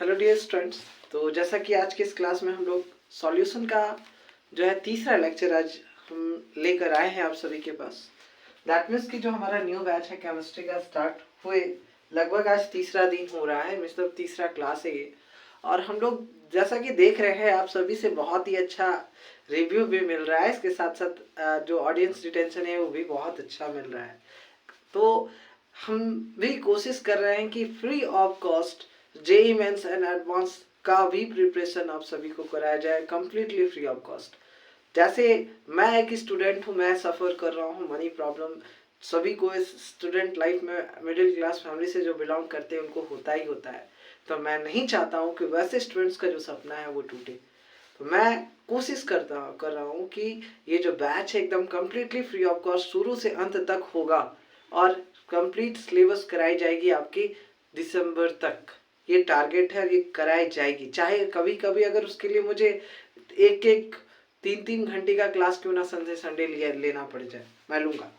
Hello dear students. तो जैसा कि आज की इस क्लास में हम लोग सॉल्यूशन का जो है तीसरा लेक्चर आज हम लेकर आए हैं आप सभी के पास। दैट मीन्स कि जो हमारा न्यू बैच है केमिस्ट्री का स्टार्ट हुए लगभग आज तीसरा दिन हो रहा है, मतलब तीसरा क्लास है ये। और हम लोग जैसा कि देख रहे हैं आप सभी से बहुत ही अच्छा रिव्यू भी मिल रहा है, इसके साथ साथ जो ऑडियंस रिटेंशन है वो भी बहुत अच्छा मिल रहा है। तो हम भी कोशिश कर रहे हैं कि free of cost JEE mains and advance का भी प्रिपरेशन आप सभी को कराया जाए कंप्लीटली फ्री ऑफ कॉस्ट। जैसे मैं एक स्टूडेंट हूँ, मैं सफ़र कर रहा हूँ मनी प्रॉब्लम, सभी को इस स्टूडेंट लाइफ में मिडिल क्लास फैमिली से जो बिलोंग करते हैं उनको होता ही होता है। तो मैं नहीं चाहता हूँ कि वैसे स्टूडेंट्स का जो सपना है वो टूटे। तो मैं कोशिश कर रहा हूँ कि ये जो बैच है एकदम कम्प्लीटली फ्री ऑफ कॉस्ट शुरू से अंत तक होगा और कंप्लीट सिलेबस कराई जाएगी आपकी दिसंबर तक। ये टारगेट है, ये कराई जाएगी, चाहे कभी कभी अगर उसके लिए मुझे एक एक 3-3 घंटे का क्लास क्यों ना संडे संडे लेना पड़ जाए, मैं लूँगा।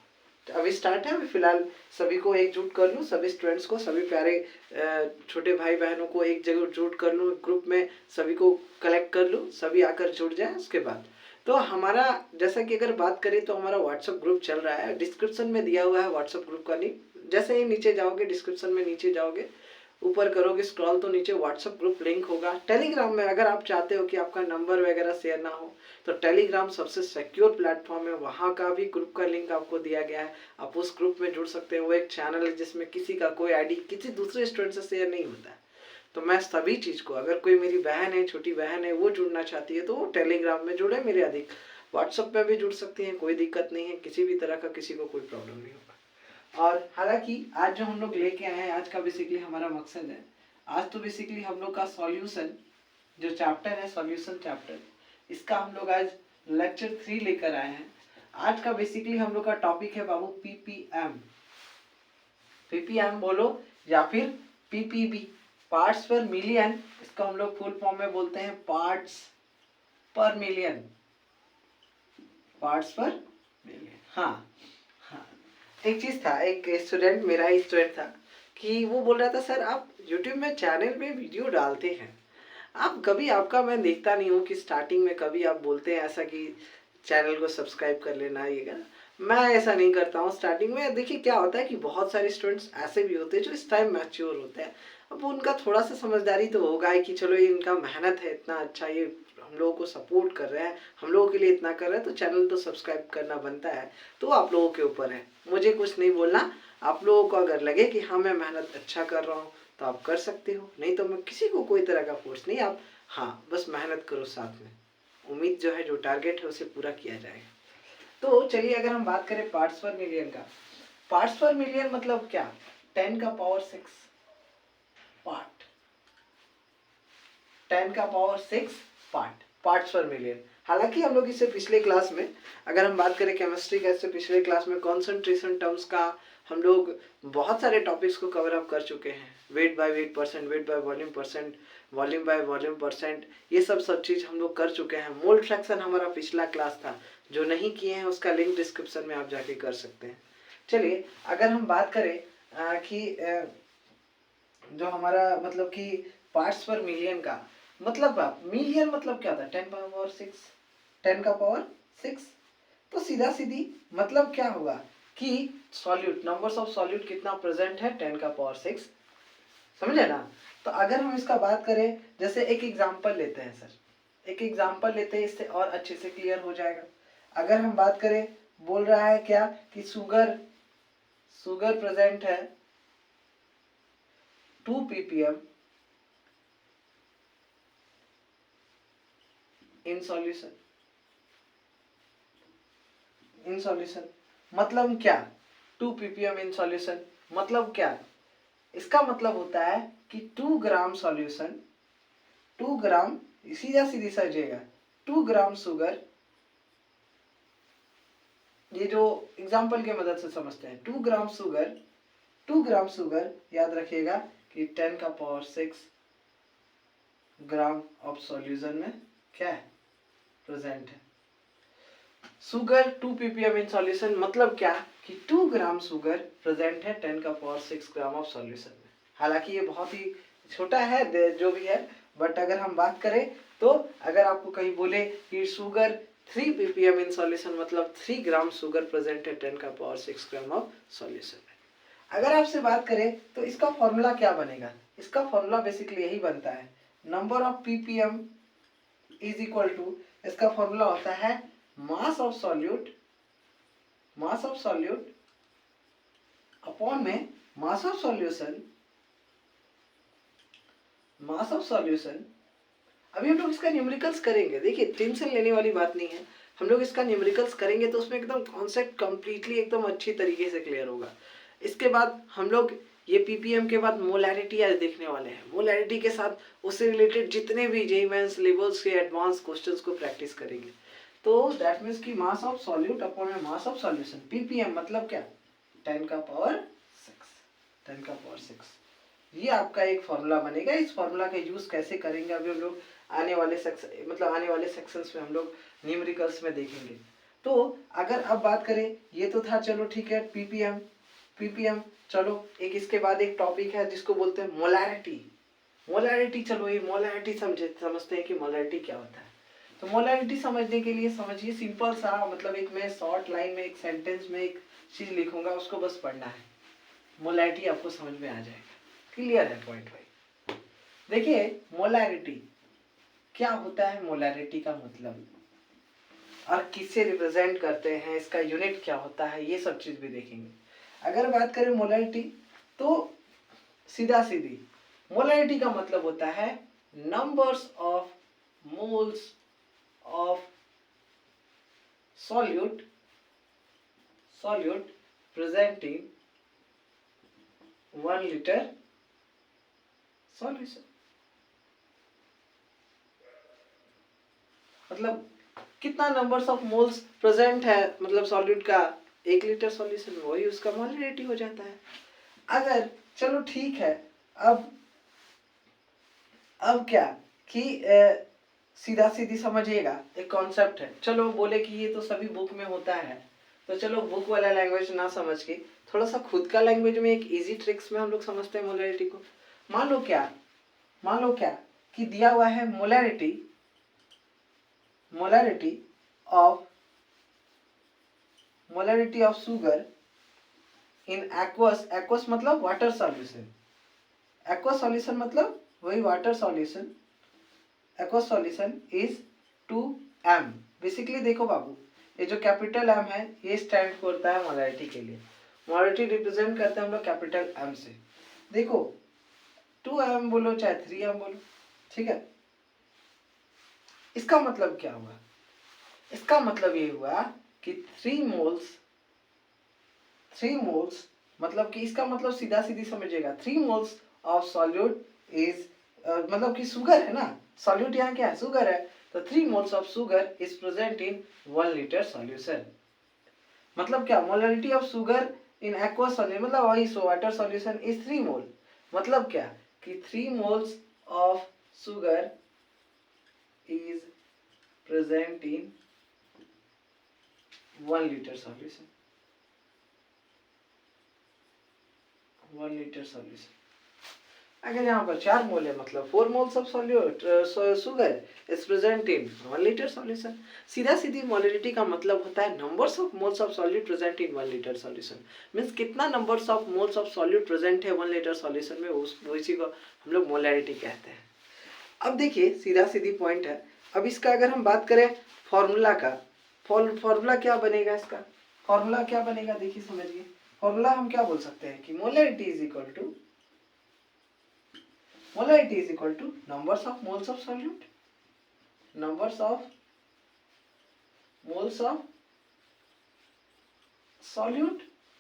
तो अभी स्टार्ट है, अभी फिलहाल सभी को एकजुट कर लूँ, सभी स्टूडेंट्स को, सभी प्यारे छोटे भाई बहनों को एक जगह जुट कर लूँ, ग्रुप में सभी को कलेक्ट कर लूँ, सभी आकर जुड़ जाएं। उसके बाद तो हमारा जैसा कि अगर बात करें तो हमारा व्हाट्सएप ग्रुप चल रहा है, डिस्क्रिप्शन में दिया हुआ है व्हाट्सएप ग्रुप का लिंक। जैसे ही नीचे जाओगे, डिस्क्रिप्शन में नीचे जाओगे, ऊपर करोगे स्क्रॉल तो नीचे व्हाट्सएप ग्रुप लिंक होगा। टेलीग्राम में अगर आप चाहते हो कि आपका नंबर वगैरह शेयर ना हो तो टेलीग्राम सबसे सिक्योर प्लेटफॉर्म है, वहाँ का भी ग्रुप का लिंक आपको दिया गया है, आप उस ग्रुप में जुड़ सकते हैं। वो एक चैनल है जिसमें किसी का कोई आईडी किसी दूसरे स्टूडेंट से शेयर नहीं होता है। तो मैं सभी चीज़ को, अगर कोई मेरी बहन है, छोटी बहन है, वो जुड़ना चाहती है तो वो टेलीग्राम में जुड़े मेरे अधिक। व्हाट्सएप में भी जुड़ सकती हैं, कोई दिक्कत नहीं है, किसी भी तरह का किसी को कोई प्रॉब्लम नहीं होगा। और हालांकि आज जो हम लोग लेके आए हैं, आज का बेसिकली हमारा मकसद है, आज तो बेसिकली हम लोग का सॉल्यूशन जो चैप्टर है, सॉल्यूशन चैप्टर, इसका हम लोग आज लेक्चर 3 लेकर आए हैं। आज का बेसिकली हम लोग का टॉपिक है बाबू पीपीएम। पीपीएम बोलो या फिर पीपीबी, पार्ट्स पर मिलियन, इसको हम लोग फुल फॉर्म में बोलते हैं पार्ट्स पर मिलियन। पार्ट्स पर मिलियन, हाँ। एक चीज था, एक स्टूडेंट, मेरा ही स्टूडेंट था, कि वो बोल रहा था सर आप यूट्यूब में चैनल में वीडियो डालते हैं, आप कभी, आपका मैं देखता नहीं हूँ कि स्टार्टिंग में कभी आप बोलते हैं ऐसा कि चैनल को सब्सक्राइब कर लेना, ये करना। मैं ऐसा नहीं करता हूँ स्टार्टिंग में। देखिए क्या होता है कि बहुत सारे स्टूडेंट्स ऐसे भी होते हैं जो इस टाइम मैच्योर होते हैं, अब उनका थोड़ा सा समझदारी तो होगा ही कि चलो ये इनका मेहनत है, इतना अच्छा ये हम लोगों को सपोर्ट कर रहे हैं, हम लोगों के लिए इतना कर रहे हैं, तो चैनल तो सब्सक्राइब करना बनता है। तो आप लोगों के ऊपर है, मुझे कुछ नहीं बोलना। आप लोगों को अगर लगे कि हाँ मैं मेहनत अच्छा कर रहा हूँ तो आप कर सकते हो, नहीं तो मैं किसी को कोई तरह का फोर्स नहीं। आप हाँ बस मेहनत करो, साथ में उम्मीद जो है, जो टारगेट है उसे पूरा किया जाएगा। तो चलिए अगर हम बात करें पार्ट्स पर मिलियन का, पार्ट्स पर मिलियन मतलब क्या, 10 का पावर 6 पार्ट, 10 का पावर 6 पार्ट, पार्ट्स पर मिलियन। हालांकि हम लोग इससे पिछले क्लास में, अगर हम बात करें केमिस्ट्री का, इससे पिछले क्लास में कॉन्सेंट्रेशन टर्म्स का हम लोग बहुत सारे टॉपिक्स को कवर अप कर चुके हैं। Weight by weight percent, weight by volume percent, volume by volume percent, ये सब चीज़ हम लोग कर चुके हैं। मोल फ्रैक्शन हमारा पिछला क्लास था, जो नहीं किए हैं उसका लिंक डिस्क्रिप्शन में आप जाके कर सकते हैं। चलिए अगर हम बात करें कि जो हमारा मतलब कि पार्ट्स पर मिलियन का मतलब, मिलियन मतलब क्या था, 10 पावर 6, 10 का पावर 6। तो सीधा सीधी मतलब क्या होगा कि सॉल्यूट, नंबर्स ऑफ सॉल्यूट कितना प्रेजेंट है, 10 का पावर 6, समझे ना। तो अगर हम इसका बात करें, जैसे एक एग्जांपल लेते हैं सर, एक एग्जांपल लेते हैं, इससे और अच्छे से क्लियर हो जाएगा। अगर हम बात करें, बोल रहा है क्या कि शुगर, शुगर प्रेजेंट है 2 ppm in solution, in solution मतलब क्या, 2 ppm इन सॉल्यूशन मतलब क्या, इसका मतलब होता है कि 2 ग्राम सॉल्यूशन, 2 ग्राम, सीधा सीधी समझिएगा, 2 ग्राम शुगर, ये जो एग्जांपल के मदद से समझते हैं, 2 ग्राम शुगर, 2 ग्राम शुगर याद रखिएगा कि 10 का पावर 6 ग्राम ऑफ सॉल्यूशन में क्या है, प्रेजेंट है। शुगर 2 ppm इन सॉल्यूशन मतलब क्या कि 2 ग्राम शुगर प्रेजेंट है 10 का पावर 6 ग्राम ऑफ सॉल्यूशन में। हालांकि ये बहुत ही छोटा है जो भी है, बट अगर हम बात करें तो अगर आपको कहीं बोले कि शुगर 3 ppm इन सॉल्यूशन, मतलब 3 ग्राम शुगर प्रेजेंट है 10 का पावर 6 ग्राम ऑफ सॉल्यूशन में। अगर आपसे बात करें तो इसका फॉर्मूला क्या बनेगा, इसका फॉर्मूला बेसिकली यही बनता है, number of ppm is equal to, इसका फॉर्मूला होता है मास ऑफ सॉल्यूट अपॉन में मास ऑफ सॉल्यूशन। अभी हम लोग इसका न्यूमेरिकल्स करेंगे, देखिए टेंशन लेने वाली बात नहीं है, हम लोग इसका न्यूमेरिकल्स करेंगे तो उसमें एकदम कॉन्सेप्ट कंप्लीटली एकदम अच्छी तरीके से क्लियर होगा। इसके बाद हम लोग ये पीपीएम के बाद मोलैरिटी आज देखने वाले हैं, मोलैरिटी के साथ उससे रिलेटेड जितने भी जेईई मेंस लेवल्स के एडवांस क्वेश्चंस को प्रैक्टिस करेंगे। तो दैट मीन्स की मास ऑफ सॉल्यूट अपॉन में मास ऑफ सॉल्यूशन, पीपीएम मतलब क्या, 10 का पावर 6, ये आपका एक फॉर्मूला बनेगा। इस फॉर्मूला का यूज कैसे करेंगे अभी हम लोग आने वाले सेक्शंस में हम लोग न्यूमेरिकल्स में देखेंगे। तो अगर अब बात करें, ये तो था चलो ठीक है पीपीएम, चलो एक इसके बाद एक टॉपिक है जिसको बोलते हैं मोलैरिटी। चलो ये मोलैरिटी समझते हैं कि मोलैरिटी क्या होता है। तो मोलैरिटी समझने के लिए समझिए सिंपल सा, मतलब एक मैं शॉर्ट लाइन में एक सेंटेंस में एक चीज लिखूंगा, उसको बस पढ़ना है, मोलैरिटी आपको समझ में आ जाएगा, क्लियर है पॉइंट भाई। देखिए मोलैरिटी क्या होता है, मोलैरिटी का मतलब और किससे रिप्रेजेंट करते हैं, इसका यूनिट क्या होता है, ये सब चीज भी देखेंगे। अगर बात करें मोलैरिटी तो सीधा सीधी मोलैरिटी का मतलब होता है numbers of moles of solute present in 1 litre solution. मतलब कितना नंबर्स ऑफ मोल्स प्रेजेंट है, मतलब सॉल्यूट का 1 लीटर सॉल्यूशन में, वही उसका मोलैरिटी हो जाता है। अगर चलो ठीक है, अब क्या कि सीधा सीधी समझिएगा, एक कॉन्सेप्ट है, चलो बोले कि ये तो सभी बुक में होता है, तो चलो बुक वाला लैंग्वेज ना समझ के थोड़ा सा खुद का लैंग्वेज में एक इजी ट्रिक्स में हम लोग समझते हैं मोलैरिटी को। मान लो क्या कि दिया हुआ है molarity of sugar in aqueous मतलब वाटर सॉल्यूशन, एक्वस सॉल्यूशन मतलब वही water solution, aqueous solution is 2m। Basically देखो बाबू, ये जो कैपिटल M है ये स्टैंड करता है मोलैरिटी के लिए, मोलैरिटी रिप्रेजेंट करते हैं हम लोग कैपिटल M से। देखो 2m बोलो चाहे 3m बोलो, ठीक है। इसका मतलब क्या हुआ, इसका मतलब ये हुआ कि 3 मोल्स मतलब कि इसका मतलब सीधा सीधी समझिएगा, 3 मोल्स ऑफ सॉल्यूट इज मतलब कि शुगर है ना, सॉल्यूट यहाँ क्या है, शुगर है, तो 3 moles of sugar is present in 1 litre solution. मतलब क्या, molarity of sugar in aqueous solution मतलब वही वाटर सॉल्यूशन इज 3 मोल, मतलब क्या कि 3 moles of sugar is present in 1 litre solution, 1 litre solution. अगर यहाँ पर 4 मोल है मतलब 4 moles of sugar is present in 1 litre solution. सीधा सीधी मोलैरिटी का मतलब होता है numbers of moles of solute present in 1 litre solution, means कितना numbers of moles of solute present है 1 लीटर सॉल्यूशन में, उसी को हम लोग मोलैरिटी कहते हैं। अब देखिए सीधा सीधी पॉइंट है। अब इसका अगर हम बात करें फॉर्मूला का, फॉर्मूला क्या बनेगा, इसका फॉर्मूला क्या बनेगा, देखिए समझिए। फॉर्मूला हम क्या बोल सकते हैं कि molarity is equal to numbers of moles of solute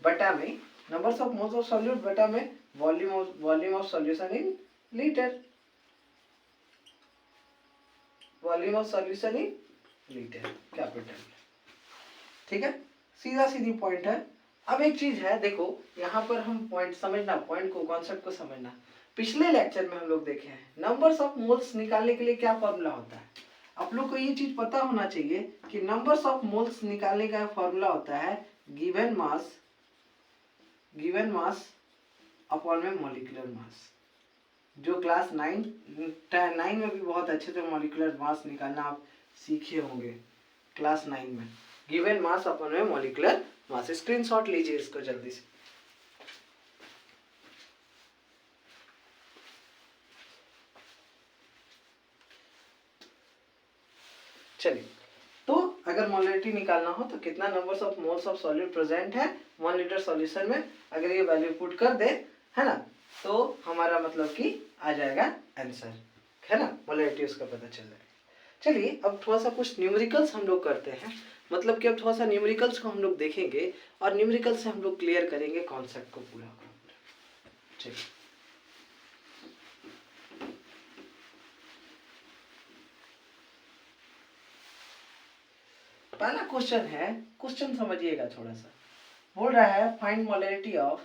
बटा में numbers of moles of solute बटा में volume of solution in liter, volume of solution in litre capital, ठीक है, सीधा सीधी पॉइंट है। अब एक चीज है देखो, यहाँ पर हम पॉइंट समझना, पॉइंट को कॉन्सेप्ट को समझना। पिछले लेक्चर में हम लोग देखे हैं नंबर्स ऑफ मोल्स निकालने के लिए क्या फॉर्मूला होता है। आप लोग को ये चीज पता होना चाहिए कि नंबर्स ऑफ मोल्स निकालने का फॉर्मूला होता है गिवन मास अपॉन में मॉलिक्यूलर मास। जो क्लास 9 में भी बहुत अच्छे से मॉलिक्यूलर मास निकालना आप सीखे होंगे क्लास 9 में। गिवन मास अपन में मॉलिक्यूलर मास, स्क्रीनशॉट लीजिए इसको जल्दी से। चलिए, तो अगर मोलरिटी निकालना हो तो कितना numbers of moles of solute present है 1 लीटर सॉल्यूशन में, अगर ये वैल्यू पुट कर दे, है ना, तो हमारा मतलब कि आ जाएगा आंसर, है ना, मोलरिटी उसका पता चल जाएगा। चलिए अब थोड़ा सा कुछ न्यूमेरिकल्स हम लोग करते हैं, मतलब कि अब थोड़ा सा न्यूमेरिकल्स को हम लोग देखेंगे और न्यूमेरिकल से हम लोग क्लियर करेंगे कॉन्सेप्ट को पूरा। चलिए, पहला क्वेश्चन है, क्वेश्चन समझिएगा थोड़ा सा। बोल रहा है फाइंड मोलरिटी ऑफ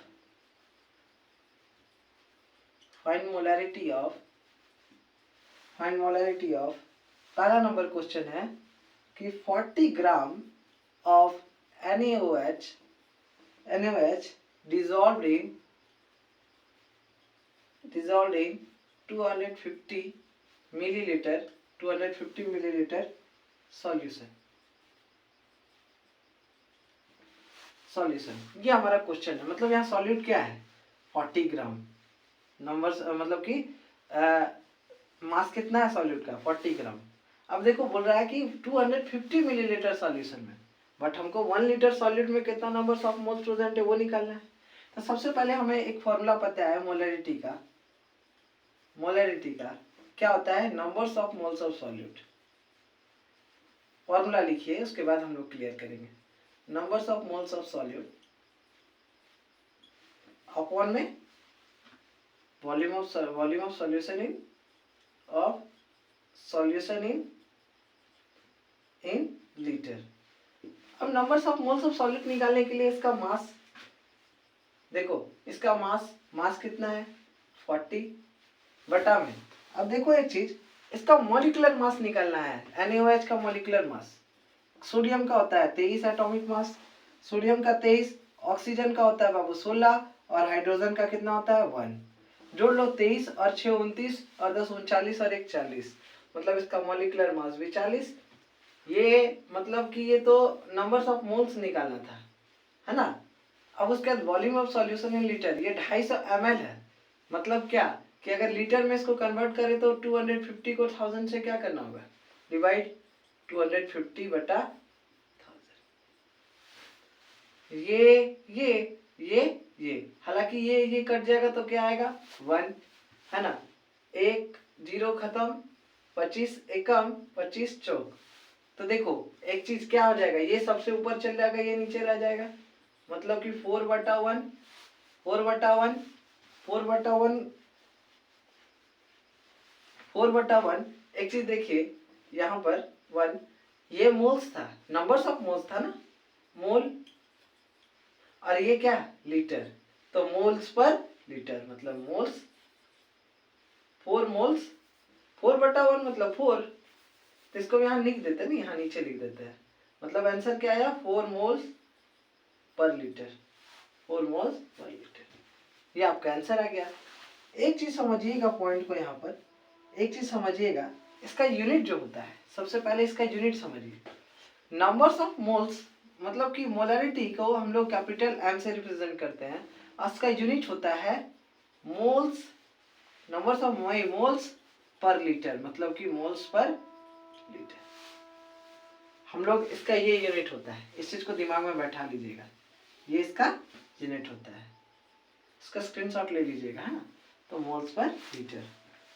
पहला नंबर क्वेश्चन है कि 40 gram of NaOH dissolved in 250 milliliter solution. ये हमारा क्वेश्चन है, मतलब यहाँ सॉल्यूट क्या है 40 ग्राम, नंबर्स मतलब कि मास कितना है सॉल्यूट का 40 ग्राम। अब देखो बोल रहा है कि 250 मिलीलीटर सॉल्यूशन में, बट हमको 1 लीटर सॉल्यूट में कितना नंबर्स ऑफ मोल्स प्रेजेंट है वो निकालना है। तो सबसे पहले हमें एक फॉर्मूला पता है मोलरिटी का क्या होता है, numbers of moles of solute. Formula लिखिए, उसके बाद हम लोग क्लियर करेंगे। Numbers of moles of solute upon में volume of solution in litre. अब numbers of moles of solute निकालने के लिए इसका मास देखो, इसका मास कितना है 40 बटा में। अब देखो एक चीज, इसका मॉलिक्यूलर मास निकालना है, NaOH का मॉलिक्यूलर मास। सोडियम का होता है 23 एटॉमिक मास, सोडियम का 23, ऑक्सीजन का होता है बाबू 16 और हाइड्रोजन का कितना होता है 1। जोड़ लो 23 और 6 29 और 10 39 और 1 40, मतलब इसका मॉलिक्यूलर मास भी 40। ये मतलब कि ये तो नंबर्स ऑफ मोल्स निकालना था, है ना। अब उसके बाद volume of solution in litre, ये 250 ml है। मतलब क्या कि अगर लीटर में इसको कन्वर्ट करें तो 250 को 1000 से क्या करना होगा, डिवाइड 250 बटा 1000। ये हालांकि ये कट जाएगा तो क्या आएगा 1, है ना। 1 0 खत्म, 25 एकम 25 चौक। तो देखो एक चीज क्या हो जाएगा, ये सबसे ऊपर चल जाएगा, ये नीचे रह जाएगा, मतलब कि 4/1 एक चीज देखिए यहाँ पर 1, ये मोल्स था, नंबर्स ऑफ मोल्स था ना, मोल, और ये क्या लीटर, तो मोल्स पर लीटर मतलब मोल्स, 4 मोल्स, 4/1 मतलब 4, तो इसको यहाँ लिख देते हैं ना, यहाँ नीचे लिख देते हैं, मतलब आंसर क्या आया 4 moles per litre, 4 moles per litre, ये आपका आंसर आ गया। एक चीज समझिएगा पॉइंट को, यहाँ पर एक चीज समझिएगा, इसका यूनिट जो होता है, सबसे पहले इसका यूनिट समझिए। नंबर्स ऑफ मोल्स मतलब कि मोलरिटी को हम लोग कैपिटल M से रिप्रेजेंट करते हैं, उसका यूनिट होता है moles, numbers of moles per litre, मतलब कि मोल्स पर लीटर। हम लोग इसका ये यूनिट होता है, इस चीज को दिमाग में बैठा लीजिएगा, ये इसका यूनिट होता है, इसका स्क्रीनशॉट ले लीजिएगा, है ना। तो मोल्स पर लीटर,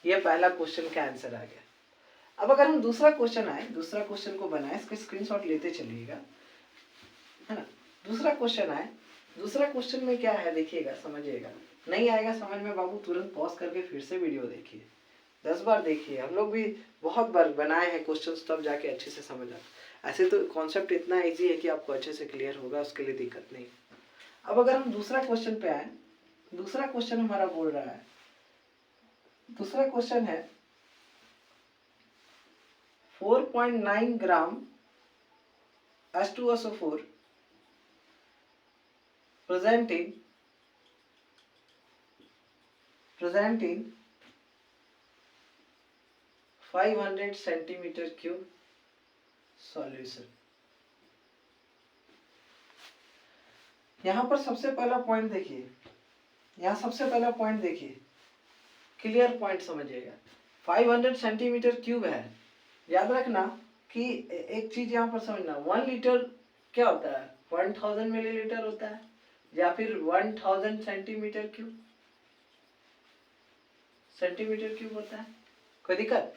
ये पहला क्वेश्चन का आंसर आ गया। अब अगर हम दूसरा क्वेश्चन को बनाए, इसका स्क्रीनशॉट लेते चलिएगा, है ना। दूसरा क्वेश्चन में क्या है देखिएगा, समझिएगा। नहीं आएगा समझ में बाबू, तुरंत पॉज करके फिर से वीडियो देखिए, 10 बार देखिए, हम लोग भी बहुत बार बनाए हैं क्वेश्चंस, तब जाके अच्छे से समझ आता। ऐसे तो कॉन्सेप्ट इतना इजी है कि आपको अच्छे से क्लियर होगा, उसके लिए दिक्कत नहीं। अब अगर हम दूसरा क्वेश्चन पे आए, दूसरा क्वेश्चन हमारा बोल रहा है, दूसरा क्वेश्चन है 4.9 ग्राम H2SO4 present in 500 centimetre cube solution. यहाँ पर सबसे पहला पॉइंट देखिए, यहाँ सबसे पहला पॉइंट देखिए, क्लियर पॉइंट समझिएगा। 500 सेंटीमीटर क्यूब है। याद रखना कि एक चीज यहाँ पर समझना, 1 लीटर क्या होता है, 1000 मिलीलीटर होता है, या फिर 1000 सेंटीमीटर क्यूब होता है। कोई दिक्कत?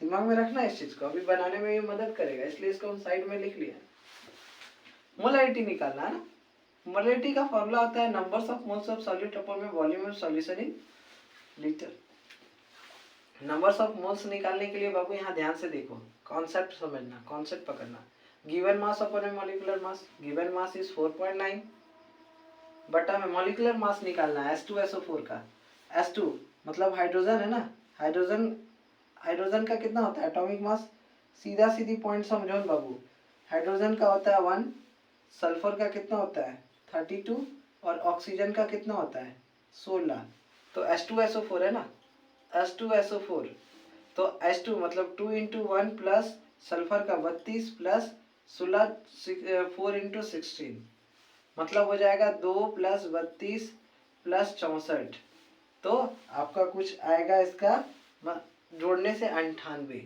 दिमाग में रखना इस चीज को, अभी बनाने में ये मदद करेगा, इसलिए इसको हम साइड में लिख लिया। मोलैरिटी निकालना है ना। मोलैरिटी का फॉर्मूला होता है numbers of moles of solute upon में volume of solution in litre. Numbers of moles निकालने के लिए बाबू यहाँ ध्यान से देखो, कॉन्सेप्ट समझना, कॉन्सेप्ट पकड़ना। गिवन मास अपॉन में molecular mass, given mass is 4.9 बटा में मॉलिक्यूलर मास निकालना है H2SO4 का। H2 मतलब हाइड्रोजन है ना, हाइड्रोजन का कितना होता है एटॉमिक मास, सीधा सीधी पॉइंट समझो बाबू। हाइड्रोजन का होता है 1, सल्फर का कितना होता है 32 और ऑक्सीजन का कितना होता है 16। तो H2SO4 है ना, H2SO4, तो H2 मतलब 2 × 1 प्लस सल्फर का 32 प्लस 16 4 × 16 मतलब हो जाएगा 2 + 32 + 64। तो आपका कुछ आएगा इसका जोड़ने से 98,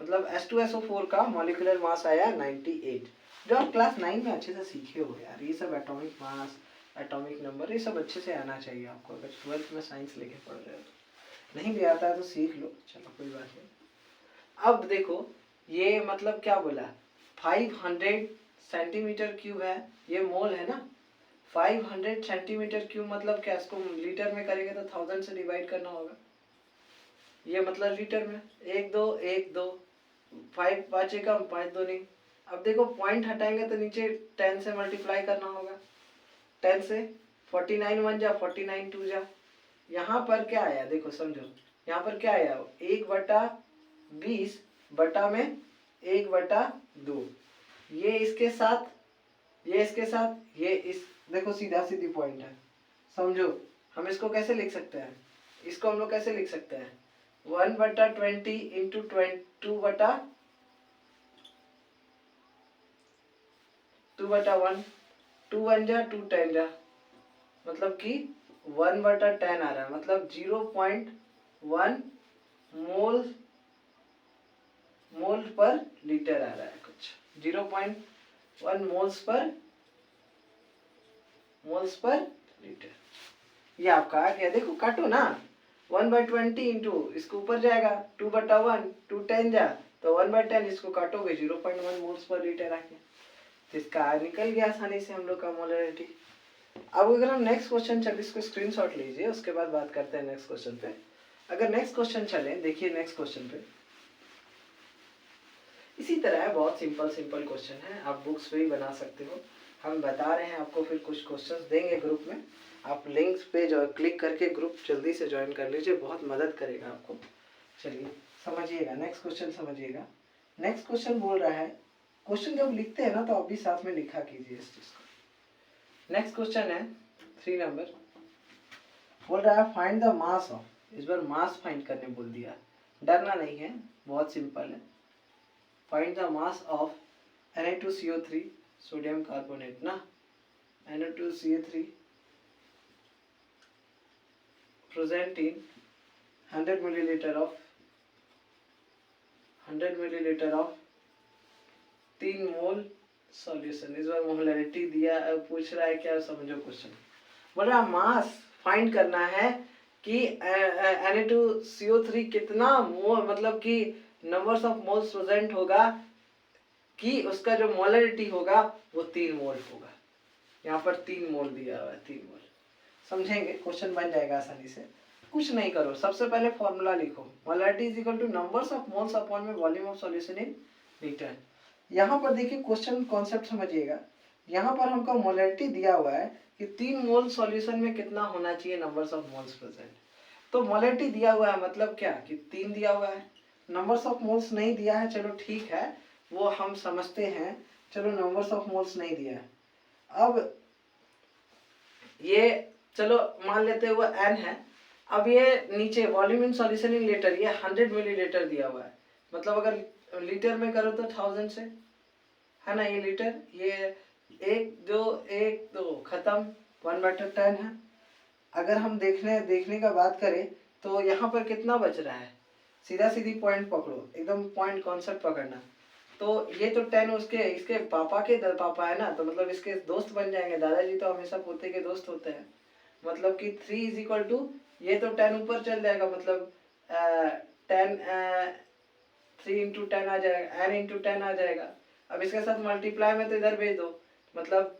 मतलब H2SO4 का मॉलिक्यूलर मास आया 98, जो आप क्लास 9 में अच्छे से सीखे हो यार। ये सब एटॉमिक मास, एटॉमिक नंबर, ये सब अच्छे से आना चाहिए आपको, अगर 12th में साइंस लेके पढ़ रहे हो तो। नहीं भी आता है तो सीख लो, चलो कोई बात नहीं। अब देखो ये मतलब क्या बोला, 500 सेंटीमीटर क्यूब है, ये मोल है ना। 500 सेंटीमीटर क्यूब मतलब क्या, इसको लीटर में करेंगे तो 1000 से डिवाइड करना होगा, ये मतलब लीटर में। 1 2 1 2 5 5 कम 5 2 नहीं। अब देखो पॉइंट हटाएंगे तो नीचे 10 से मल्टीप्लाई करना होगा, 10 से 49 1 जा 49 2 जा। यहाँ पर क्या आया देखो समझो, यहाँ पर क्या आया 1/20 बटा में 1/2, ये इसके साथ, ये इसके साथ, ये इस, देखो सीधा सीधी पॉइंट है समझो। हम इसको कैसे लिख सकते हैं, इसको हम लोग कैसे लिख सकते हैं 1/20 इंटू 2/1, 2 1 जा 2 10 जा, मतलब कि 1/10 आ रहा है, मतलब 0.1 मोल पर लीटर आ रहा है, कुछ 0.1 मोल्स पर लीटर। ये आपका आ गया, देखो काटो ना, 1/20 इंटू इसको ऊपर जाएगा 2/1, 2 10 जा, तो 1/10 इसको काटोगे 0.1 मोल्स पर लीटर आ गया। तो इसका निकल गया आसानी से हम लोग का मोलरिटी। अब अगर हम नेक्स्ट क्वेश्चन चले, इसको स्क्रीनशॉट लीजिए, उसके बाद बात करते हैं नेक्स्ट क्वेश्चन पे। अगर नेक्स्ट क्वेश्चन चले, देखिए नेक्स्ट क्वेश्चन पे इसी तरह है, बहुत सिंपल क्वेश्चन है, आप बुक्स पे ही बना सकते हो। हम बता रहे हैं आपको, फिर कुछ क्वेश्चंस देंगे ग्रुप में, आप लिंक्स पे जो क्लिक करके ग्रुप जल्दी से ज्वाइन कर लीजिए, बहुत मदद करेगा आपको। चलिए समझिएगा, नेक्स्ट क्वेश्चन समझिएगा। नेक्स्ट क्वेश्चन बोल रहा है, क्वेश्चन जब लिखते हैं ना तो आप भी साथ में लिखा कीजिए इस चीज को। नेक्स्ट क्वेश्चन है 3 नंबर, बोल रहा है फाइंड द मास ऑफ, इस बार मास फाइंड करने बोल दिया, डरना नहीं है, बहुत सिंपल है। Find the mass of Na2CO3 sodium carbonate ना, Na2CO3 present in 100 milliliter of 3 mole solution. इस बार मोलरिटी दिया, पूछ रहा है क्या, समझो क्वेश्चन। बोल रहा मास फाइंड करना है कि Na2CO3 कितना मोल, मतलब कि नंबर्स ऑफ मोल्स प्रेजेंट होगा, कि उसका जो मोलरिटी होगा वो 3 मोल होगा। यहाँ पर 3 मोल दिया हुआ है, 3 मोल। समझेंगे, क्वेश्चन बन जाएगा आसानी से। कुछ नहीं करो, सबसे पहले फॉर्मूला लिखो, molarity is equal to numbers of moles upon में volume of solution in litre. यहाँ पर देखिए क्वेश्चन कॉन्सेप्ट समझिएगा, यहाँ पर हमको मोलरिटी दिया हुआ है कि 3 मोल सॉल्यूशन में कितना होना चाहिए नंबर्स ऑफ मोल्स प्रेजेंट। तो मोलरिटी दिया हुआ है मतलब क्या कि 3 दिया हुआ है, नंबर्स ऑफ मोल्स नहीं दिया है, चलो ठीक है वो हम समझते हैं, चलो नंबर्स ऑफ मोल्स नहीं दिया है। अब ये चलो मान लेते हुए n है, अब ये नीचे volume in solution in litre, ये 100 मिलीलीटर दिया हुआ है, मतलब अगर लीटर में करो तो 1000 से, है ना, ये लीटर, ये 1 2 खत्म, 1/10 है। अगर हम देखने का बात करें तो यहाँ पर कितना बच रहा है, सीधा सीधी पॉइंट पकड़ो, एकदम पॉइंट कॉन्सेप्ट पकड़ना। तो ये तो 10 उसके इसके पापा के पापा है ना, तो मतलब इसके दोस्त बन जाएंगे, दादाजी तो हमेशा पोते के दोस्त होते हैं, मतलब कि 3 इज इक्वल टू, ये तो 10 ऊपर चल जाएगा, मतलब 10 3 इंटू 10 आ जाएगा, n इंटू 10 आ जाएगा। अब इसके साथ मल्टीप्लाई में तो इधर भेज दो, मतलब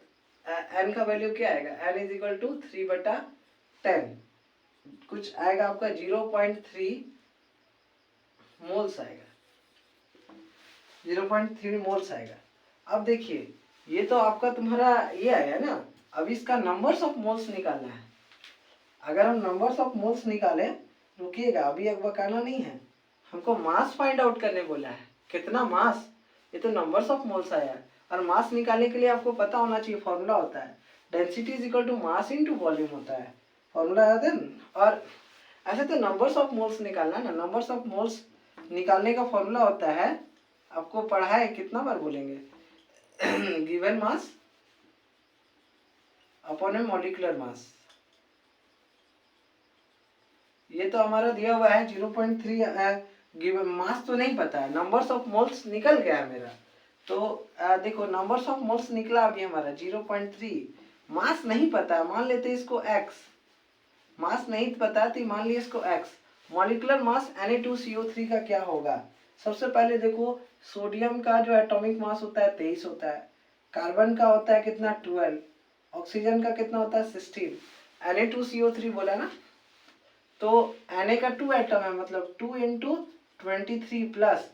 n का वैल्यू क्या आएगा, n इज इक्वल टू 3/10, कुछ आएगा आपका 0.3 मोल्स आएगा, 0.3 मोल्स आएगा। अब देखिए ये तो आपका तुम्हारा ये आया ना, अब इसका नंबर्स ऑफ मोल्स निकालना है। अगर हम नंबर्स ऑफ मोल्स निकालें, रुकिएगा अभी अब बकाना नहीं है, हमको मास फाइंड आउट करने बोला है, कितना मास, ये तो नंबर्स ऑफ मोल्स आया है। और मास निकालने के लिए आपको पता होना चाहिए, फॉर्मूला होता है density is equal to mass into volume होता है, फॉर्मूला याद है। और ऐसे तो नंबर्स ऑफ मोल्स निकालना है ना, नंबर्स ऑफ मोल्स निकालने का फॉर्मूला होता है, आपको पढ़ा है, कितना बार बोलेंगे, गिवन मास अपॉन ए मॉलिक्यूलर मास। ये तो हमारा दिया हुआ है 0.3, गिवन मास तो नहीं पता है, नंबर्स ऑफ मोल्स निकल गया है मेरा। तो देखो नंबर्स ऑफ मोल्स निकला अभी हमारा 0.3, मास नहीं पता है, मान लेते इसको x, मास नहीं पता है तो मान लिया इसको x। मॉलिक्यूलर मास Na2CO3 का क्या होगा, सबसे पहले देखो सोडियम का जो एटॉमिक मास होता है 23 होता है, कार्बन का होता है कितना 12, ऑक्सीजन का कितना होता है 16, Na2CO3 बोला ना, तो Na का 2 एटम है, मतलब 2 इंटू 23 प्लस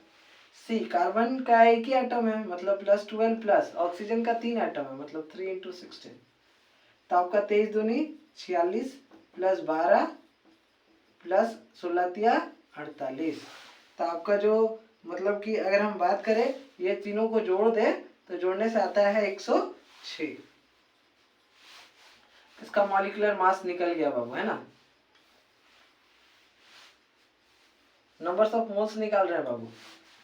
सी, कार्बन का एक ही एटम है, मतलब प्लस 12 प्लस ऑक्सीजन का 3 एटम है, मतलब 3 इंटू 16, तो आपका 23 दूनी 46 प्लस 12 प्लस 16 48, तो आपका जो मतलब कि अगर हम बात करें ये तीनों को जोड़ दे तो जोड़ने से आता है 106, इसका मॉलिक्यूलर मास निकल गया बाबू, है ना। नंबर्स ऑफ मोल्स निकाल रहे हैं बाबू,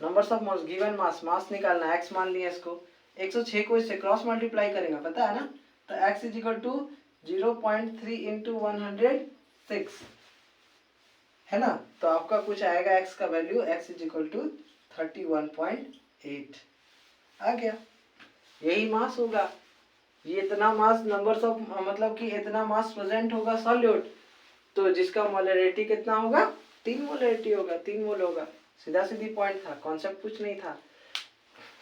numbers of moles, given mass, mass निकालना है, x मान लिया इसको, 106 को इससे क्रॉस मल्टीप्लाई करेंगे, पता है ना, तो x is equal to 0.3 into 106, है ना, तो आपका कुछ आएगा x का value, x is equal to 31.8 आ गया, यही मास होगा। ये इतना मास नंबर्स ऑफ, मतलब कि इतना मास प्रेजेंट होगा सॉल्यूट, तो जिसका मोलरिटी कितना होगा, 3 मोलरिटी होगा, 3 मोल होगा, सीधा सीधी पॉइंट था, कॉन्सेप्ट कुछ नहीं था।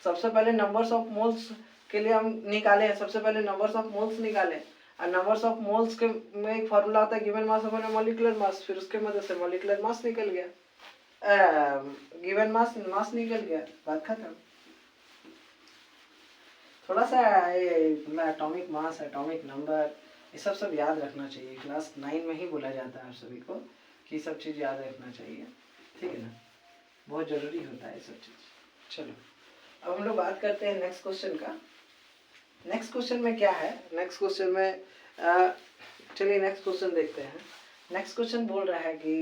सबसे पहले नंबर्स ऑफ मोल्स के लिए हम निकाले हैं, सबसे पहले नंबर्स ऑफ मोल्स निकाले, और नंबर्स ऑफ मोल्स के में एक फार्मूला होता है given mass upon molecular mass, फिर उसके मदद से मॉलिक्यूलर मास निकल गया, गिवन मास निकल गया, बात खत्म। थोड़ा सा ये एटॉमिक मास, एटॉमिक नंबर, ये सब याद रखना चाहिए, क्लास 9 में ही बोला जाता है आप सभी को कि सब चीज़ याद रखना चाहिए, ठीक है ना, बहुत ज़रूरी होता है ये सब चीज़। चलो अब हम लोग बात करते हैं नेक्स्ट क्वेश्चन का। नेक्स्ट क्वेश्चन में क्या है, नेक्स्ट क्वेश्चन में चलिए नेक्स्ट क्वेश्चन देखते हैं। नेक्स्ट क्वेश्चन बोल रहा है कि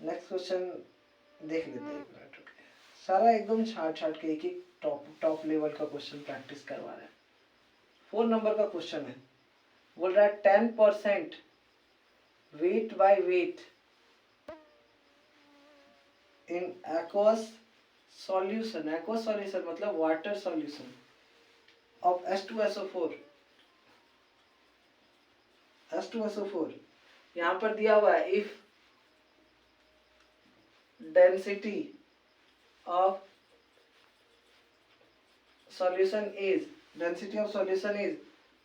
नेक्स्ट क्वेश्चन देख लेते हैं, एक मिनट रुकिए, सारा एकदम छाट के एक एक टॉप लेवल का क्वेश्चन प्रैक्टिस करवा रहे हैं। 4 नंबर का क्वेश्चन है, बोल रहा है 10% weight by weight in aqueous solution, aqueous solution मतलब water solution of H2SO4, H2SO4 यहाँ पर दिया हुआ है, if density of solution is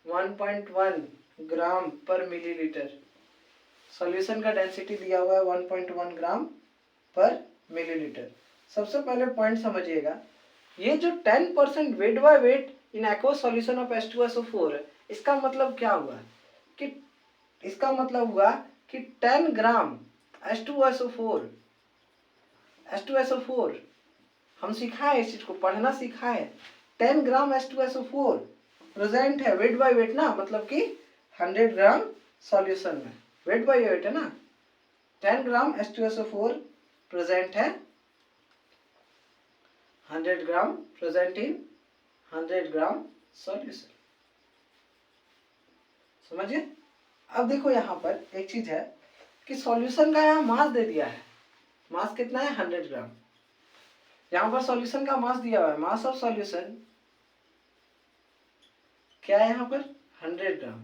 1.1 ग्राम पर मिलीलीटर, सॉल्यूशन का डेंसिटी दिया हुआ है 1.1 ग्राम पर मिलीलीटर। सबसे पहले पॉइंट समझिएगा, ये जो 10% weight by weight in aqueous solution of H2SO4 है, इसका मतलब क्या हुआ कि इसका मतलब हुआ कि 10 ग्राम H2SO4 हम सिखाए, इस चीज को पढ़ना सिखाए, 10 ग्राम H2SO4 प्रेजेंट है वेट बाय वेट ना, मतलब कि 100 ग्राम सॉल्यूशन में, वेट बाय वेट है ना, 10 ग्राम H2SO4 प्रेजेंट है, 100 ग्राम प्रेजेंट इन 100 ग्राम सॉल्यूशन। समझिए। अब देखो यहाँ पर एक चीज है कि सॉल्यूशन का यहाँ मास दे दिया है, मास कितना है 100 ग्राम। यहाँ पर सॉल्यूशन का मास दिया हुआ है, मास ऑफ सॉल्यूशन क्या है यहाँ पर 100 ग्राम।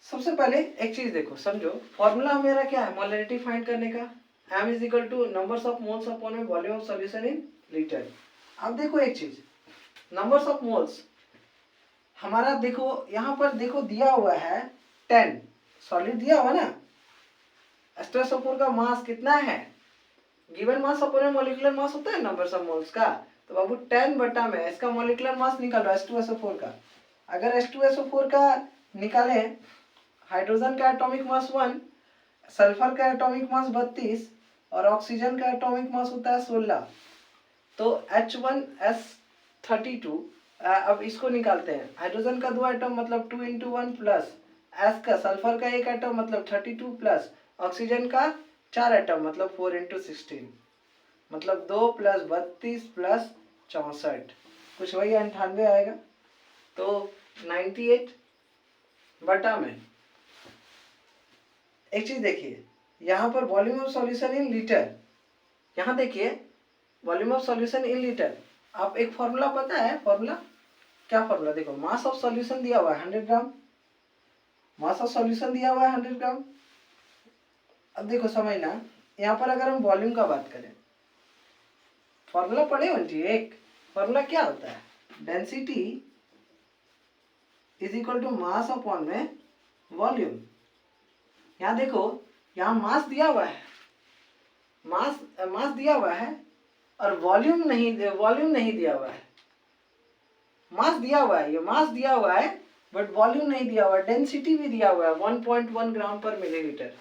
सबसे पहले एक चीज देखो, समझो फॉर्मूला मेरा क्या है मोलरिटी फाइंड करने का, m is equal to numbers of moles upon volume of solution in litre. अब देखो एक चीज, नंबर्स ऑफ मोल्स हमारा देखो यहाँ पर देखो दिया हुआ है 10, सॉलिड दिया हुआ ना, H2SO4 का मास कितना है, given mass upon molecular mass होता है नंबर्स ऑफ मोल्स का, तो बाबू 10 बटा में इसका मॉलिक्यूलर मास निकाल रहा है H2SO4 का। अगर H2SO4 का निकाले, हाइड्रोजन का एटॉमिक मास 1, सल्फर का एटॉमिक मास 32 और ऑक्सीजन का एटॉमिक मास होता है 16, तो H1S32। अब इसको निकालते हैं, हाइड्रोजन का 2 एटम मतलब 2 × 1 प्लस S का, सल्फर का 1 एटम मतलब 32 प्लस ऑक्सीजन का 4 एटम मतलब 4 × 16 मतलब 2 + 32 + 64, कुछ वही 98 आएगा। तो 98 बटा में एक चीज देखिए, यहाँ पर volume of solution in litre, यहाँ देखिए volume of solution in litre. आप एक फॉर्मूला पता है, फॉर्मूला क्या फॉर्मूला देखो, मास ऑफ सॉल्यूशन दिया हुआ है 100 ग्राम, मास ऑफ सॉल्यूशन दिया हुआ है 100 ग्राम। अब देखो समझना, यहाँ पर अगर हम वॉल्यूम का बात करें, फॉर्मूला पढ़े बंटी, एक फॉर्मूला क्या होता है, density is equal to mass upon में वॉल्यूम। यहाँ देखो यहाँ मास दिया हुआ है, मास दिया हुआ है और वॉल्यूम नहीं दिया हुआ है। मास दिया हुआ है, ये मास दिया हुआ है बट वॉल्यूम नहीं दिया हुआ है। डेंसिटी भी दिया हुआ है 1.1 ग्राम पर मिलीलीटर।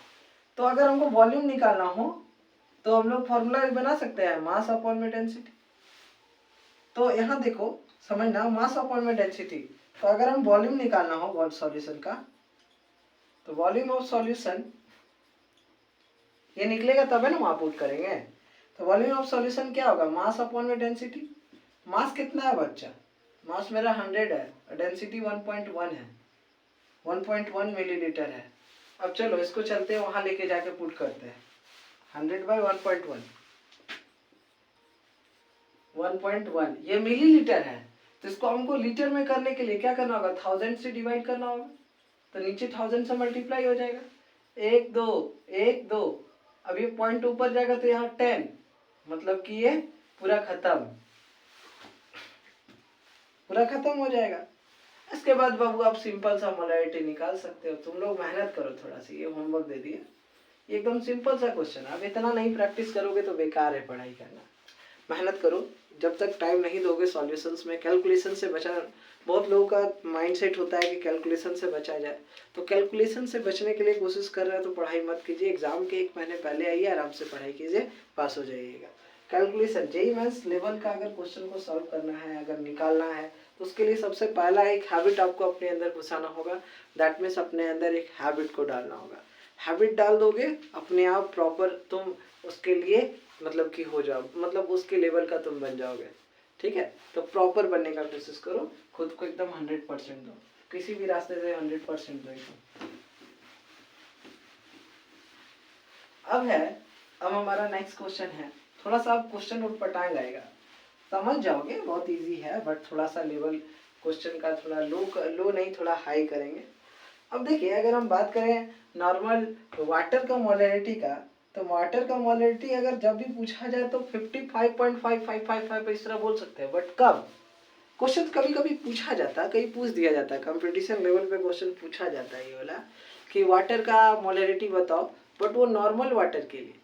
तो अगर हमको वॉल्यूम निकालना हो तो हम लोग फॉर्मूला बना सकते हैं, मास अपॉन में डेंसिटी। तो यहाँ देखो समझना, मास अपॉन में डेंसिटी, तो अगर हम वॉल्यूम निकालना हो सॉल्यूशन का, तो वॉल्यूम ऑफ सॉल्यूशन ये निकलेगा तब है ना वहाँ पुट करेंगे। तो वॉल्यूम ऑफ सॉल्यूशन क्या होगा, मास अपॉन में डेंसिटी। मास कितना है बच्चा, मास मेरा 100 है, डेंसिटी 1.1 है, 1.1 मिलीलीटर है। अब चलो इसको चलते हैं वहाँ लेके जाके पुट करते हैं, 100/1.1, 1.1 ये मिलीलीटर है। तो इसको हमको लीटर में करने के लिए क्या करना होगा, 1000 से डिवाइड करना होगा, तो नीचे 1000 से मल्टीप्लाई हो जाएगा, 1 2 1 2, अब ये पॉइंट ऊपर जाएगा तो यहाँ 10, मतलब कि ये पूरा खत्म हो जाएगा। इसके बाद बाबू आप सिंपल सा मोलरिटी निकाल सकते हो। तुम लोग मेहनत करो थोड़ा सी, ये होमवर्क दे दिया, ये एकदम सिंपल सा क्वेश्चन है। अब इतना नहीं प्रैक्टिस करोगे तो बेकार है पढ़ाई करना। मेहनत करो, जब तक टाइम नहीं दोगे सॉल्यूशंस में, कैलकुलेशन से बचना। बहुत लोगों का माइंडसेट होता है कि कैलकुलेशन से बचा जाए, तो कैलकुलेशन से बचने के लिए कोशिश कर रहे हैं तो पढ़ाई मत कीजिए। एग्जाम के 1 महीने पहले आइए, आराम से पढ़ाई कीजिए, पास हो जाइएगा। कैलकुलेशन जेईई मेंस लेवल का अगर क्वेश्चन को सॉल्व करना है, अगर निकालना है, तो उसके लिए सबसे पहला एक हैबिट आपको अपने अंदर घुसाना होगा। दैट मीन्स अपने अंदर एक हैबिट को डालना होगा। हैबिट डाल दोगे अपने आप प्रॉपर तुम उसके लिए मतलब कि हो जाओ, मतलब उसके लेवल का तुम बन जाओगे। ठीक है, तो प्रॉपर बनने का कोशिश करो, खुद को एकदम 100% दो, किसी भी रास्ते से 100% दो एकदम। अब हमारा नेक्स्ट क्वेश्चन है, थोड़ा सा आप क्वेश्चन उठपटांग आएगा, समझ जाओगे, बहुत इजी है, बट थोड़ा सा लेवल क्वेश्चन का थोड़ा लो नहीं, थोड़ा हाई करेंगे। अब देखिए अगर हम बात करें नॉर्मल वाटर का मोलरिटी का, तो वाटर का मोलरिटी अगर जब भी पूछा जाए तो 55.5555 इस तरह बोल सकते हैं। बट कब क्वेश्चन कभी कभी पूछा जाता है, कहीं पूछ दिया जाता है, कंपटीशन लेवल पे क्वेश्चन पूछा जाता है ये वाला कि वाटर का मोलरिटी बताओ, बट वो नॉर्मल वाटर के लिए,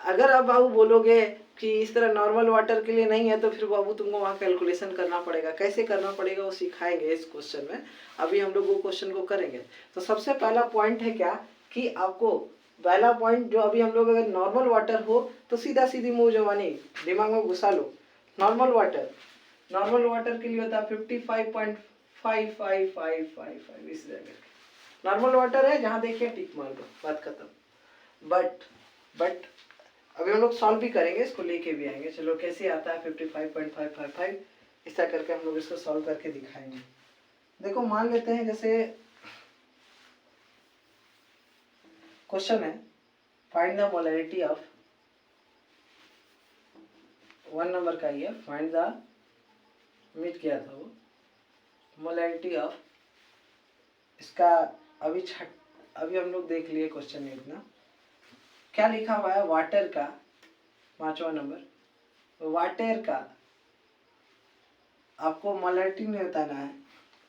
अगर अब बाबू बोलोगे कि इस तरह नॉर्मल वाटर के लिए नहीं है, तो फिर बाबू तुमको वहाँ कैलकुलेशन करना पड़ेगा। कैसे करना पड़ेगा वो सिखाएंगे इस क्वेश्चन में, अभी हम लोग वो क्वेश्चन को करेंगे। तो सबसे पहला पॉइंट है क्या कि आपको पहला पॉइंट जो अभी हम लोग, अगर नॉर्मल वाटर हो तो सीधा सीधी मुँह जवानी दिमाग में घुसा लो। नॉर्मल वाटर के लिए होता है 5 5 5 5 5 इस जगह नॉर्मल वाटर है, जहाँ देखिए टिक मार दो, बात खत्म। बट अभी हम लोग सॉल्व भी करेंगे, इसको लेके भी आएंगे। चलो कैसे आता है 55.555, इस तरह करके हम लोग इसको सॉल्व करके दिखाएंगे। देखो मान लेते हैं जैसे क्वेश्चन है find the molarity of, 1 number का ही है, फाइंड द, मिट किया था वो, मोलैरिटी ऑफ, इसका अभी हम लोग देख लिए क्वेश्चन में इतना क्या लिखा हुआ है। वाटर का 5वां नंबर, वाटर का आपको मोलैरिटी नहीं बताना है।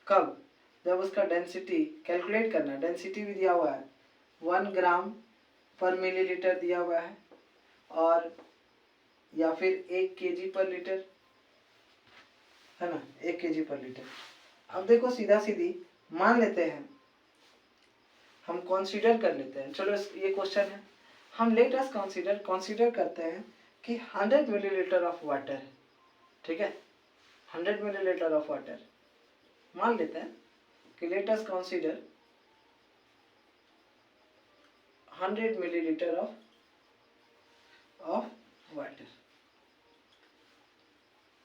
कब? जब उसका डेंसिटी कैलकुलेट करना, डेंसिटी भी दिया हुआ है 1 ग्राम पर मिलीलीटर दिया हुआ है, और या फिर 1 केजी पर लीटर, है ना, 1 केजी पर लीटर। अब देखो सीधा सीधी मान लेते हैं, हम कंसीडर कर लेते हैं, चलो ये क्वेश्चन है, हम लेट अस कंसीडर करते हैं कि 100 मिलीलीटर ऑफ वाटर है, ठीक है, 100 मिलीलीटर ऑफ वाटर मान लेते हैं कि let us consider 100 millilitre of water.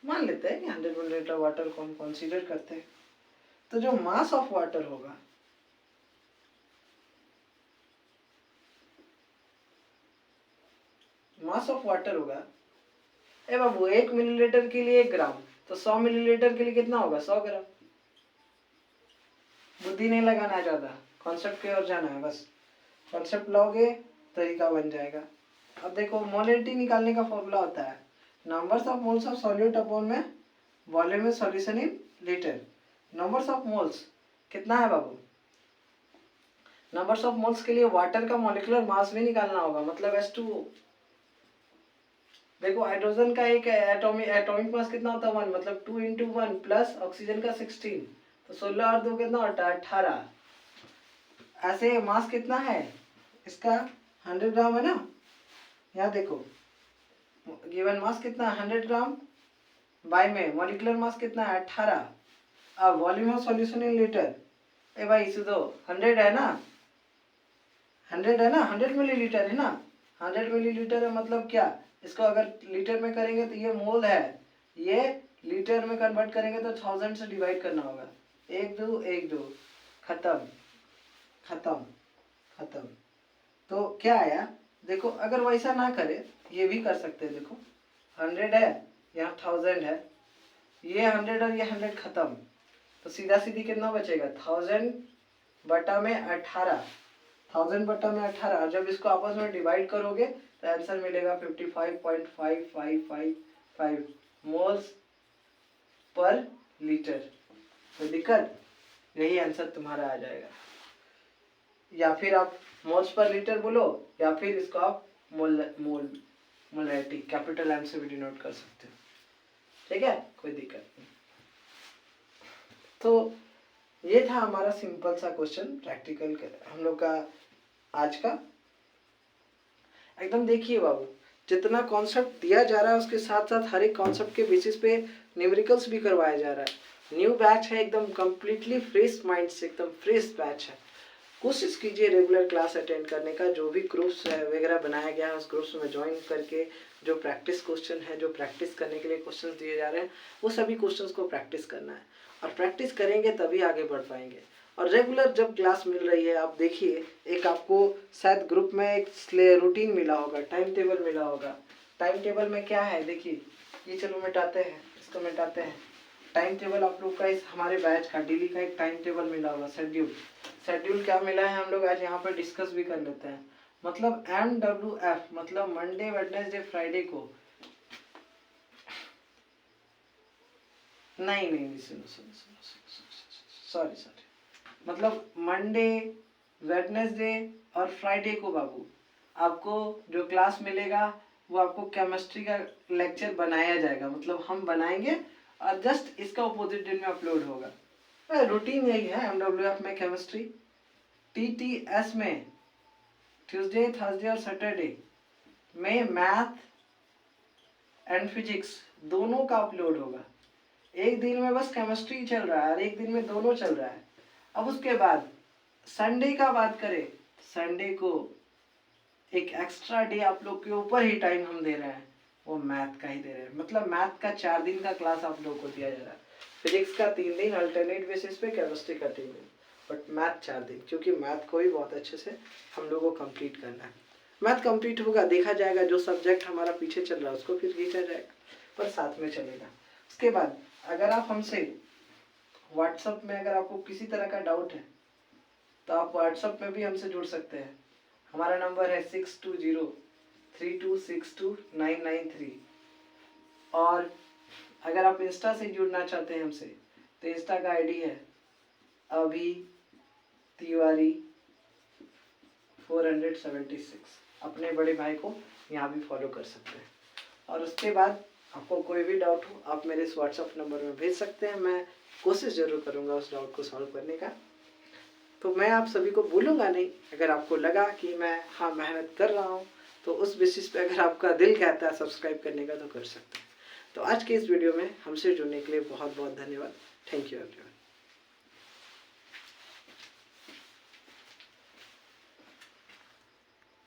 मान लेते हैं कि 100 मिलीलीटर वाटर को हम कंसीडर करते हैं, तो जो मास ऑफ वाटर होगा, मास ऑफ वाटर होगा, ए बाबू 1 मिलीलीटर के लिए 1 ग्राम, तो 100 मिलीलीटर के लिए कितना होगा? 100 ग्राम। बुद्धि नहीं लगाना ज्यादा, कॉन्सेप्ट की ओर जाना है बस। कॉन्सेप्ट लोगे तरीका बन जाएगा। अब देखो मोलैरिटी निकालने का फॉर्मूला होता है numbers of moles of solute upon में वॉल्यूम में solution in litre. Numbers of moles कितना है बाबू? नंबर्स ऑफ मोल्स के लिए वाटर का मॉलिक्यूलर मास भी निकालना होगा, मतलब H2O। देखो हाइड्रोजन का एक एटॉमिक मास कितना होता है? 1, मतलब 2 × 1 प्लस ऑक्सीजन का 16, तो 16 और 2 कितना होता है? 18। ऐसे मास कितना है इसका? 100 ग्राम है ना। यहाँ देखो गिवन मास कितना है? 100 ग्राम बाय में मॉलिक्यूलर मास कितना है? 18। अब volume of solution in litre, ए भाई सुनो 100 है ना, 100 है ना, 100 मिलीलीटर है ना, 100 मिलीलीटर है, मतलब क्या, इसको अगर लीटर में करेंगे तो ये मोल है, ये लीटर में कन्वर्ट करेंगे तो 1000 से डिवाइड करना होगा। 1 2 1 2 खत्म खत्म खत्म। तो क्या आया देखो, अगर वैसा ना करे ये भी कर सकते हैं। देखो 100 है, यहाँ 1000 है, ये 100 और ये 100 खत्म, तो सीधा सीधी कितना बचेगा? 1000 बटा में 18, 1000 बटा में 18। जब इसको आपस में डिवाइड करोगे तो आंसर मिलेगा 55.5555 मोल्स पर लीटर। तो दिक्कत, यही आंसर तुम्हारा आ जाएगा। या फिर आप मोल्स पर लीटर बोलो, या फिर इसको आप मोलैरिटी कैपिटल एम से भी डिनोट कर सकते हो, ठीक है, कोई दिक्कत नहीं। तो ये था हमारा सिंपल सा क्वेश्चन प्रैक्टिकल हम लोग का आज का। एकदम देखिए बाबू, जितना कॉन्सेप्ट दिया जा रहा है उसके साथ साथ हर एक कॉन्सेप्ट के बेसिस पे न्यूमेरिकल्स भी करवाया जा रहा है। न्यू बैच है, एकदम कंप्लीटली फ्रेश माइंड से, एकदम फ्रेश बैच है। कोशिश कीजिए रेगुलर क्लास अटेंड करने का। जो भी ग्रुप्स वगैरह बनाया गया है उस ग्रुप्स में ज्वाइन करके जो प्रैक्टिस क्वेश्चन है, जो प्रैक्टिस करने के लिए क्वेश्चन दिए जा रहे हैं, वो सभी क्वेश्चंस को प्रैक्टिस करना है, और प्रैक्टिस करेंगे तभी आगे बढ़ पाएंगे। और रेगुलर जब क्लास मिल रही है, आप देखिए एक आपको शायद ग्रुप में एक रूटीन मिला होगा, टाइम टेबल मिला होगा। टाइम टेबल में क्या है देखिए, ये चलो मिटाते हैं, इसको मिटाते हैं। टाइम टेबल आप लोग का इस हमारे बैच का डेली का एक टाइम टेबल मिला होगा, शेड्यूल क्या मिला है हम लोग आज यहाँ पर डिस्कस भी कर लेते हैं। मतलब MWF मतलब मंडे वेडनेसडे फ्राइडे को, नहीं सुनो सॉरी, मतलब मंडे वेडनेसडे और फ्राइडे को बाबू आपको जो क्लास मिलेगा वो आपको केमिस्ट्री का लेक्चर बनाया जाएगा, मतलब हम बनाएंगे और जस्ट इसका अपोजिट दिन में अपलोड होगा। रूटीन यही है MWF में केमिस्ट्री, TTS में ट्यूसडे थर्सडे और सैटरडे में मैथ एंड फिजिक्स दोनों का अपलोड होगा। एक दिन में बस केमिस्ट्री चल रहा है और एक दिन में दोनों चल रहा है। अब उसके बाद संडे का बात करें, संडे को एक एक्स्ट्रा डे आप लोग के ऊपर ही टाइम हम दे रहे हैं, वो मैथ का ही दे रहे हैं। मतलब मैथ का 4 दिन का क्लास आप लोगों को दिया जा रहा है, फिजिक्स का 3 दिन अल्टरनेट बेसिस पे, केमिस्ट्री का 3 दिन, बट मैथ 4 दिन, क्योंकि मैथ को भी बहुत अच्छे से हम लोगों को कंप्लीट करना है। मैथ कंप्लीट होगा, देखा जाएगा जो सब्जेक्ट हमारा पीछे चल रहा है उसको फिर खींचा जाएगा, पर साथ में चलेगा। उसके बाद अगर आप हमसे व्हाट्सएप में अगर आपको किसी तरह का डाउट है तो आप व्हाट्सएप में भी हमसे जुड़ सकते हैं। हमारा नंबर है 6203262993। और अगर आप इंस्टा से जुड़ना चाहते हैं हमसे तो इंस्टा का आईडी है अभी तिवारी 476। अपने बड़े भाई को यहाँ भी फॉलो कर सकते हैं। और उसके बाद आपको कोई भी डाउट हो आप मेरे इस व्हाट्सएप नंबर में भेज सकते हैं, मैं कोशिश जरूर करूँगा उस डाउट को सॉल्व करने का। तो मैं आप सभी को बोलूँगा नहीं, अगर आपको लगा कि मैं हाँ मेहनत कर रहा हूँ तो उस बेसिस पे अगर आपका दिल कहता है सब्सक्राइब करने का तो कर सकते हैं। तो आज के इस वीडियो में हमसे जुड़ने के लिए बहुत बहुत धन्यवाद। Thank you everyone.